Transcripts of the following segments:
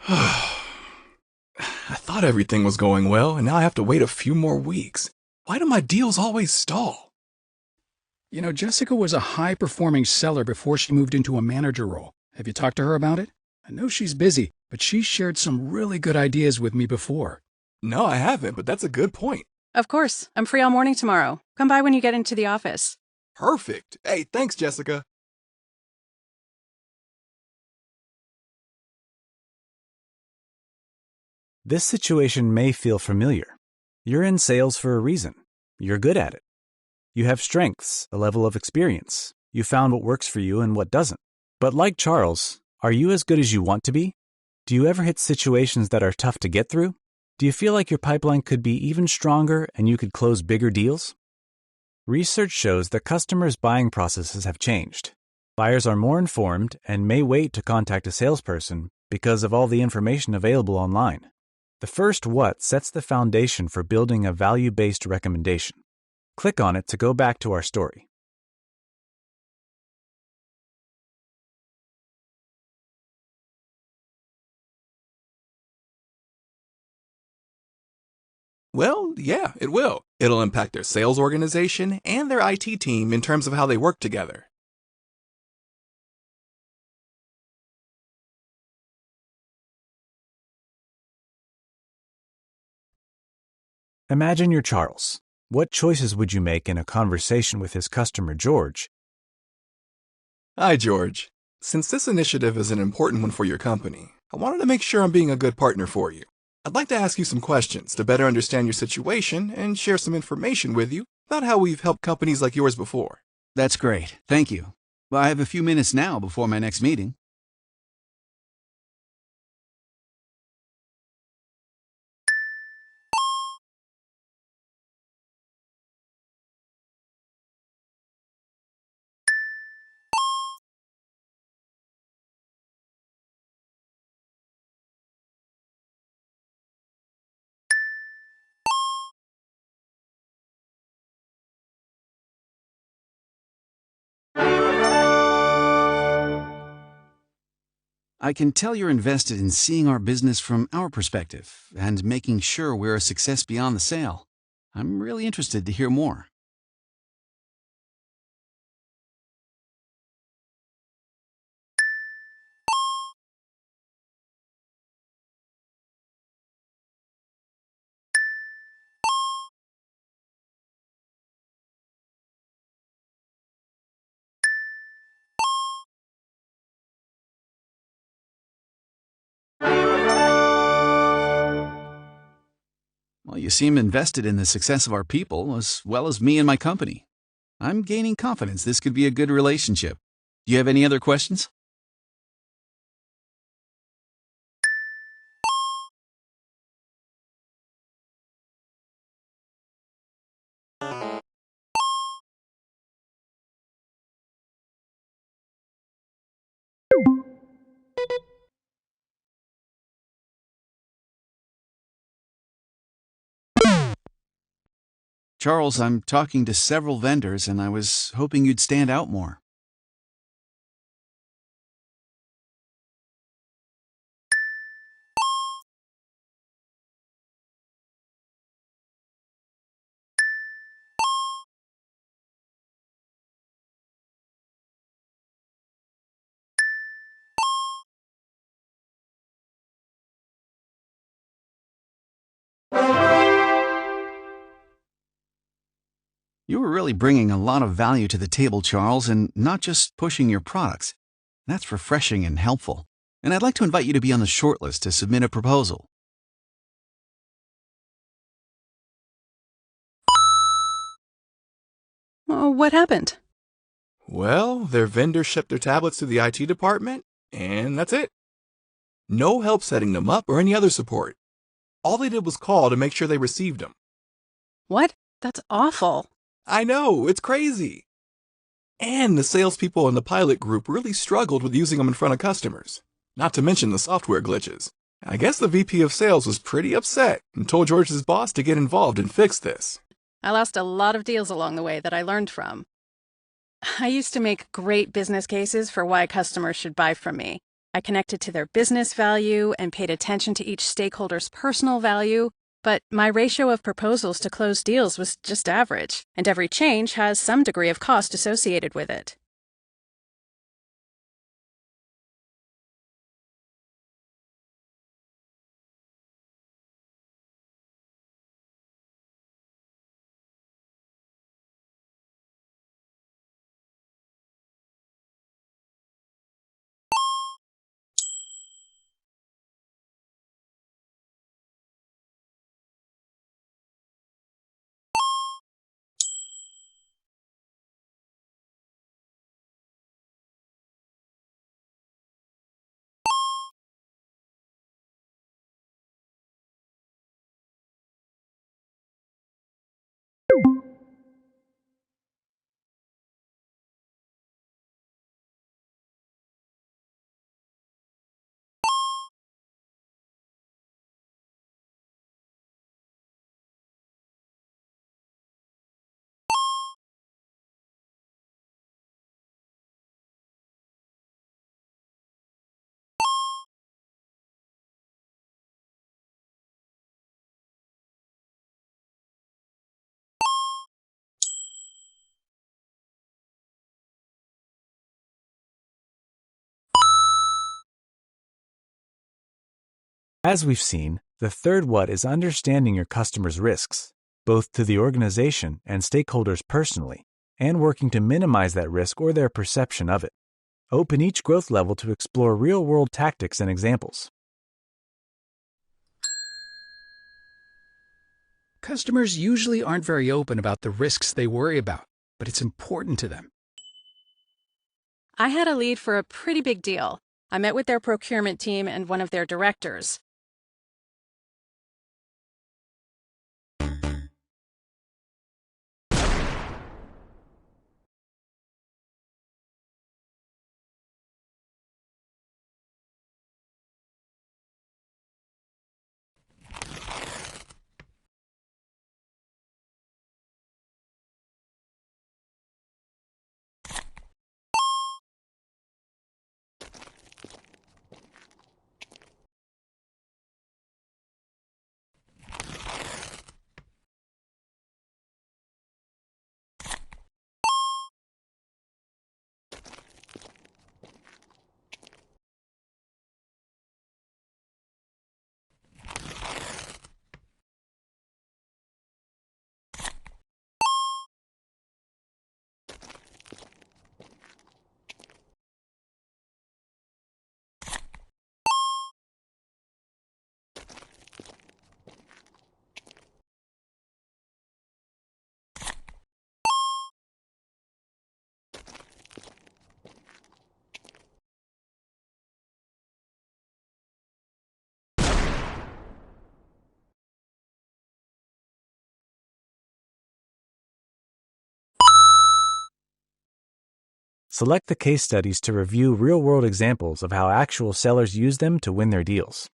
I thought everything was going well, and now I have to wait a few more weeks. Why do my deals always stall? You know, Jessica was a high-performing seller before she moved into a manager role. Have you talked to her about it? I know she's busy, but she shared some really good ideas with me before. No, I haven't, but that's a good point. Of course. I'm free all morning tomorrow. Come by when you get into the office. Perfect. Hey, thanks, Jessica. This situation may feel familiar. You're in sales for a reason. You're good at it. You have strengths, a level of experience. You found what works for you and what doesn't. But like Charles, are you as good as you want to be? Do you ever hit situations that are tough to get through? Do you feel like your pipeline could be even stronger and you could close bigger deals? Research shows that customers' buying processes have changed. Buyers are more informed and may wait to contact a salesperson because of all the information available online. The first what sets the foundation for building a value-based recommendation. Click on it to go back to our story. Well, yeah, it will. It'll impact their sales organization and their IT team in terms of how they work together. Imagine you're Charles. What choices would you make in a conversation with his customer, George? Hi, George. Since this initiative is an important one for your company, I wanted to make sure I'm being a good partner for you. I'd like to ask you some questions to better understand your situation and share some information with you about how we've helped companies like yours before. That's great. Thank you. Well, I have a few minutes now before my next meeting. I can tell you're invested in seeing our business from our perspective and making sure we're a success beyond the sale. I'm really interested to hear more. Well, you seem invested in the success of our people as well as me and my company. I'm gaining confidence this could be a good relationship. Do you have any other questions? Charles, I'm talking to several vendors and I was hoping you'd stand out more. You were really bringing a lot of value to the table, Charles, and not just pushing your products. That's refreshing and helpful. And I'd like to invite you to be on the shortlist to submit a proposal. Oh, what happened? Well, their vendor shipped their tablets to the IT department, and that's it. No help setting them up or any other support. All they did was call to make sure they received them. What? That's awful. I know, it's crazy. And the salespeople in the pilot group really struggled with using them in front of customers, not to mention the software glitches. I guess the VP of sales was pretty upset and told George's boss to get involved and fix this. I lost a lot of deals along the way that I learned from. I used to make great business cases for why customers should buy from me. I connected to their business value and paid attention to each stakeholder's personal value, but my ratio of proposals to close deals was just average, and every change has some degree of cost associated with it. As we've seen, the third what is understanding your customers' risks, both to the organization and stakeholders personally, and working to minimize that risk or their perception of it. Open each growth level to explore real-world tactics and examples. Customers usually aren't very open about the risks they worry about, but it's important to them. I had a lead for a pretty big deal. I met with their procurement team and one of their directors. Select the case studies to review real-world examples of how actual sellers use them to win their deals.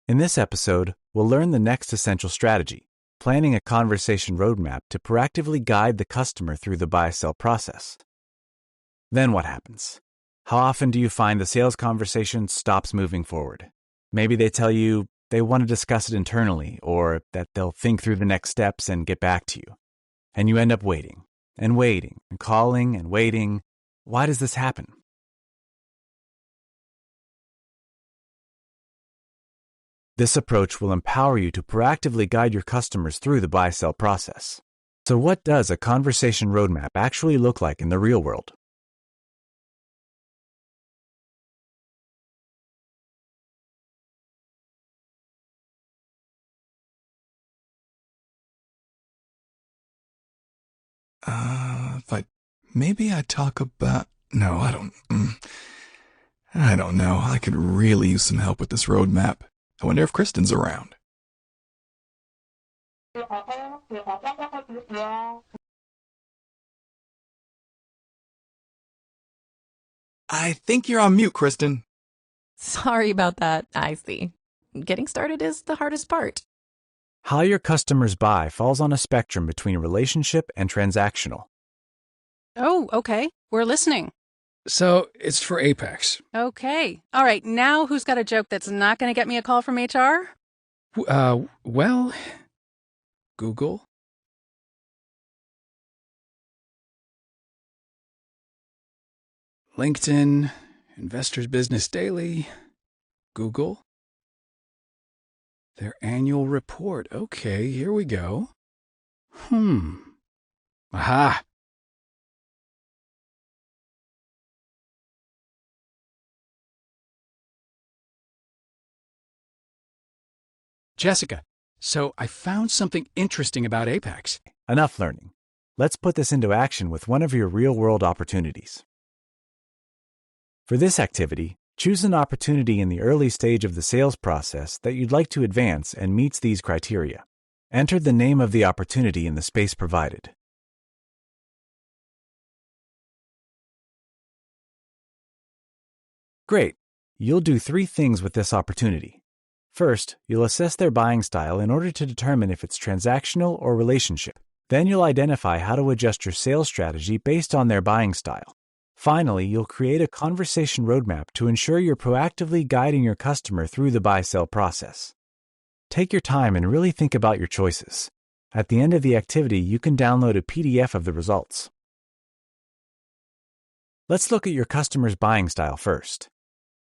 In this episode, we'll learn the next essential strategy, planning a conversation roadmap to proactively guide the customer through the buy-sell process. Then what happens? How often do you find the sales conversation stops moving forward? Maybe they tell you they want to discuss it internally, or that they'll think through the next steps and get back to you. And you end up waiting, and waiting, and calling, and waiting. Why does this happen? This approach will empower you to proactively guide your customers through the buy-sell process. So what does a conversation roadmap actually look like in the real world? Maybe I talk about... No, I don't... I don't know. I could really use some help with this roadmap. I wonder if Kristen's around. I think you're on mute, Kristen. Sorry about that. I see. Getting started is the hardest part. How your customers buy falls on a spectrum between relationship and transactional. Oh, okay. We're listening. So it's for Apex. Okay. All right, now who's got a joke that's not going to get me a call from HR? Well, Google. LinkedIn, Investors Business Daily, Google. Their annual report. Okay, here we go. Aha! Jessica, so I found something interesting about Apex. Enough learning. Let's put this into action with one of your real-world opportunities. For this activity, choose an opportunity in the early stage of the sales process that you'd like to advance and meets these criteria. Enter the name of the opportunity in the space provided. Great! You'll do 3 things with this opportunity. First, you'll assess their buying style in order to determine if it's transactional or relationship. Then you'll identify how to adjust your sales strategy based on their buying style. Finally, you'll create a conversation roadmap to ensure you're proactively guiding your customer through the buy-sell process. Take your time and really think about your choices. At the end of the activity, you can download a PDF of the results. Let's look at your customer's buying style first.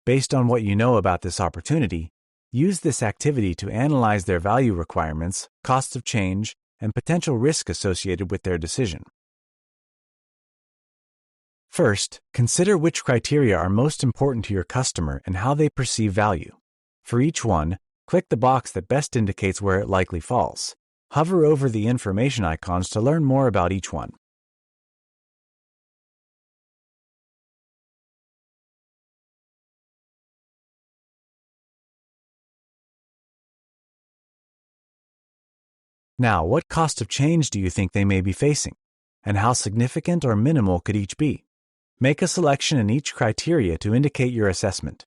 Based on what you know about this opportunity, use this activity to analyze their value requirements, costs of change, and potential risk associated with their decision. First, consider which criteria are most important to your customer and how they perceive value. For each one, click the box that best indicates where it likely falls. Hover over the information icons to learn more about each one. Now, what cost of change do you think they may be facing? And how significant or minimal could each be? Make a selection in each criteria to indicate your assessment.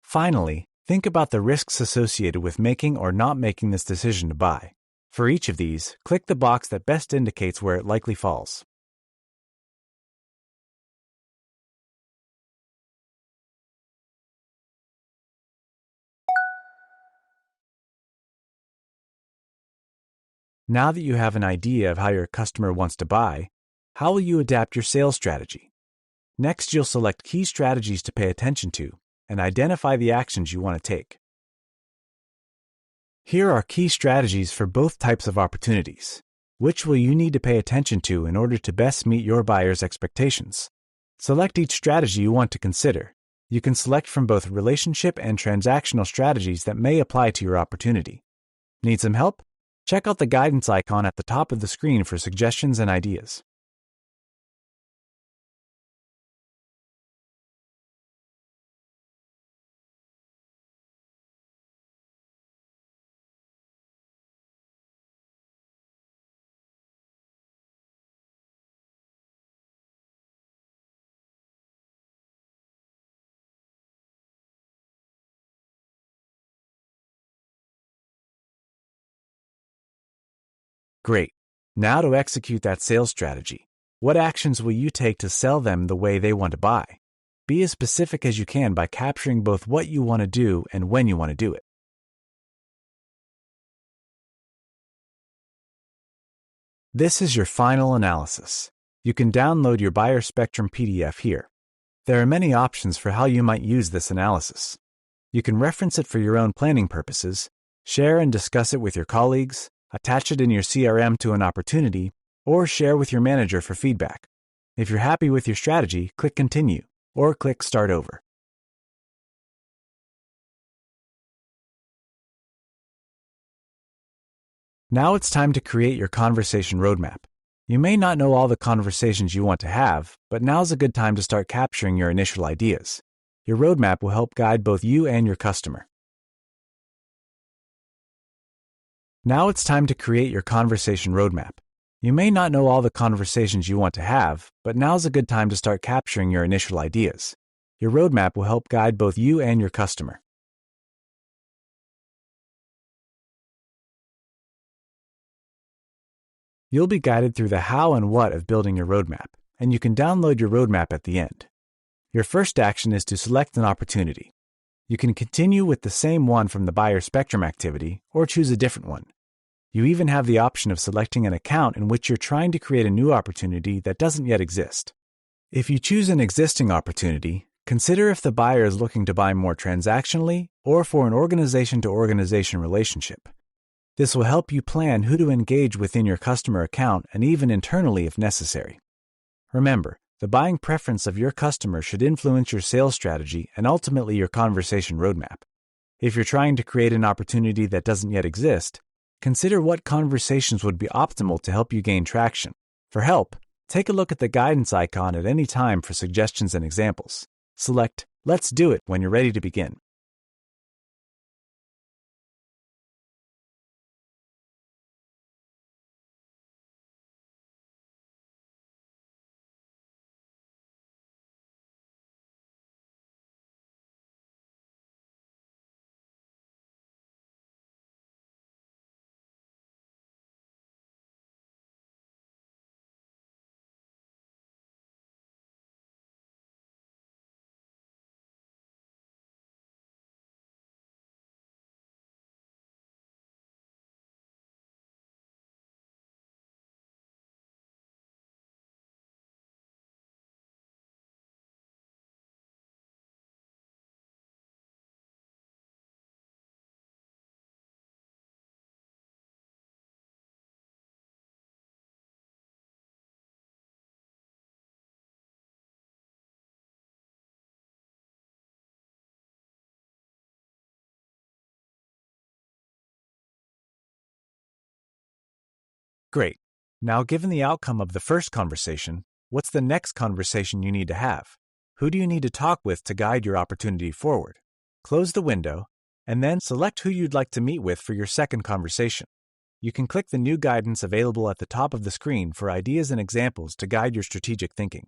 Finally, think about the risks associated with making or not making this decision to buy. For each of these, click the box that best indicates where it likely falls. Now that you have an idea of how your customer wants to buy, how will you adapt your sales strategy? Next, you'll select key strategies to pay attention to and identify the actions you want to take. Here are key strategies for both types of opportunities. Which will you need to pay attention to in order to best meet your buyer's expectations? Select each strategy you want to consider. You can select from both relationship and transactional strategies that may apply to your opportunity. Need some help? Check out the guidance icon at the top of the screen for suggestions and ideas. Great. Now to execute that sales strategy. What actions will you take to sell them the way they want to buy? Be as specific as you can by capturing both what you want to do and when you want to do it. This is your final analysis. You can download your Buyer Spectrum PDF here. There are many options for how you might use this analysis. You can reference it for your own planning purposes, share and discuss it with your colleagues, attach it in your CRM to an opportunity, or share with your manager for feedback. If you're happy with your strategy, click Continue, or click Start Over. Now it's time to create your conversation roadmap. You may not know all the conversations you want to have, but now's a good time to start capturing your initial ideas. Your roadmap will help guide both you and your customer. Now it's time to create your conversation roadmap. You may not know all the conversations you want to have, but now's a good time to start capturing your initial ideas. Your roadmap will help guide both you and your customer. You'll be guided through the how and what of building your roadmap, and you can download your roadmap at the end. Your first action is to select an opportunity. You can continue with the same one from the buyer spectrum activity or choose a different one. You even have the option of selecting an account in which you're trying to create a new opportunity that doesn't yet exist. If you choose an existing opportunity, consider if the buyer is looking to buy more transactionally or for an organization-to-organization relationship. This will help you plan who to engage within your customer account and even internally if necessary. Remember, the buying preference of your customer should influence your sales strategy and ultimately your conversation roadmap. If you're trying to create an opportunity that doesn't yet exist, consider what conversations would be optimal to help you gain traction. For help, take a look at the guidance icon at any time for suggestions and examples. Select Let's Do It when you're ready to begin. Great. Now, given the outcome of the first conversation, what's the next conversation you need to have? Who do you need to talk with to guide your opportunity forward? Close the window, and then select who you'd like to meet with for your second conversation. You can click the new guidance available at the top of the screen for ideas and examples to guide your strategic thinking.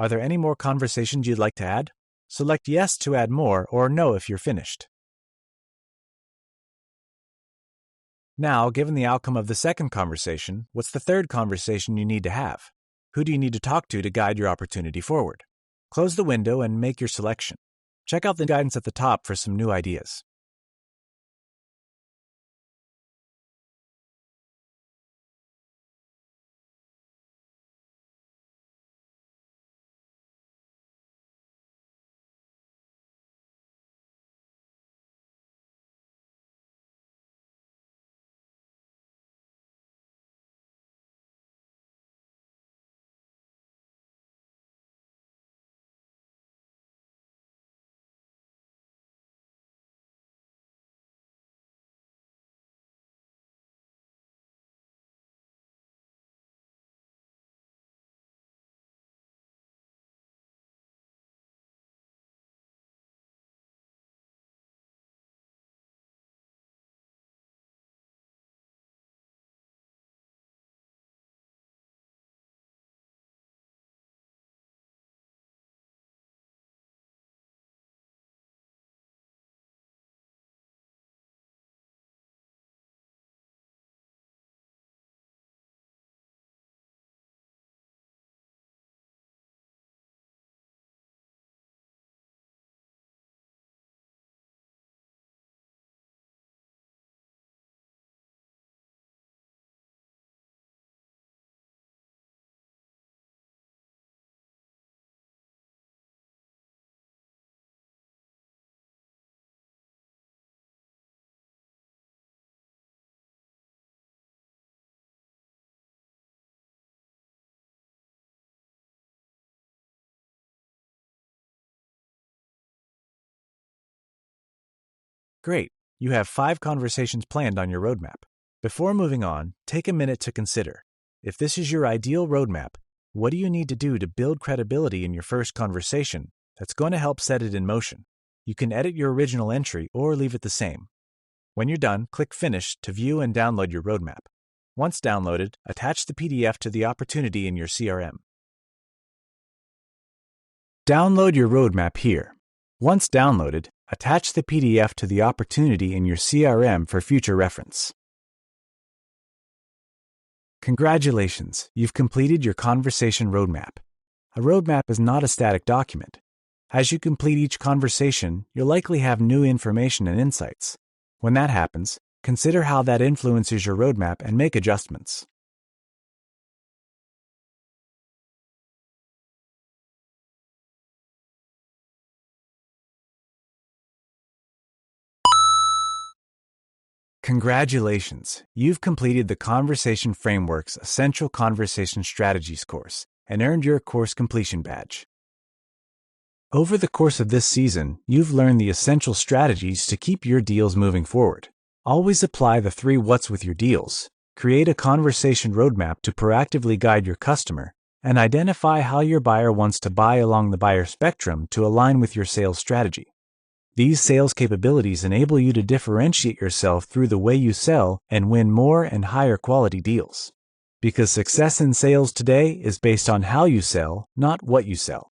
Are there any more conversations you'd like to add? Select Yes to add more or No if you're finished. Now, given the outcome of the second conversation, what's the third conversation you need to have? Who do you need to talk to guide your opportunity forward? Close the window and make your selection. Check out the guidance at the top for some new ideas. Great. You have 5 conversations planned on your roadmap. Before moving on, take a minute to consider. If this is your ideal roadmap, what do you need to do to build credibility in your first conversation that's going to help set it in motion? You can edit your original entry or leave it the same. When you're done, click Finish to view and download your roadmap. Once downloaded, attach the PDF to the opportunity in your CRM. Download your roadmap here. Once downloaded, attach the PDF to the opportunity in your CRM for future reference. Congratulations, you've completed your conversation roadmap. A roadmap is not a static document. As you complete each conversation, you'll likely have new information and insights. When that happens, consider how that influences your roadmap and make adjustments. Congratulations! You've completed the Conversation Framework's Essential Conversation Strategies course and earned your course completion badge. Over the course of this season, you've learned the essential strategies to keep your deals moving forward. Always apply the 3 what's with your deals. Create a conversation roadmap to proactively guide your customer, and identify how your buyer wants to buy along the buyer spectrum to align with your sales strategy. These sales capabilities enable you to differentiate yourself through the way you sell and win more and higher quality deals. Because success in sales today is based on how you sell, not what you sell.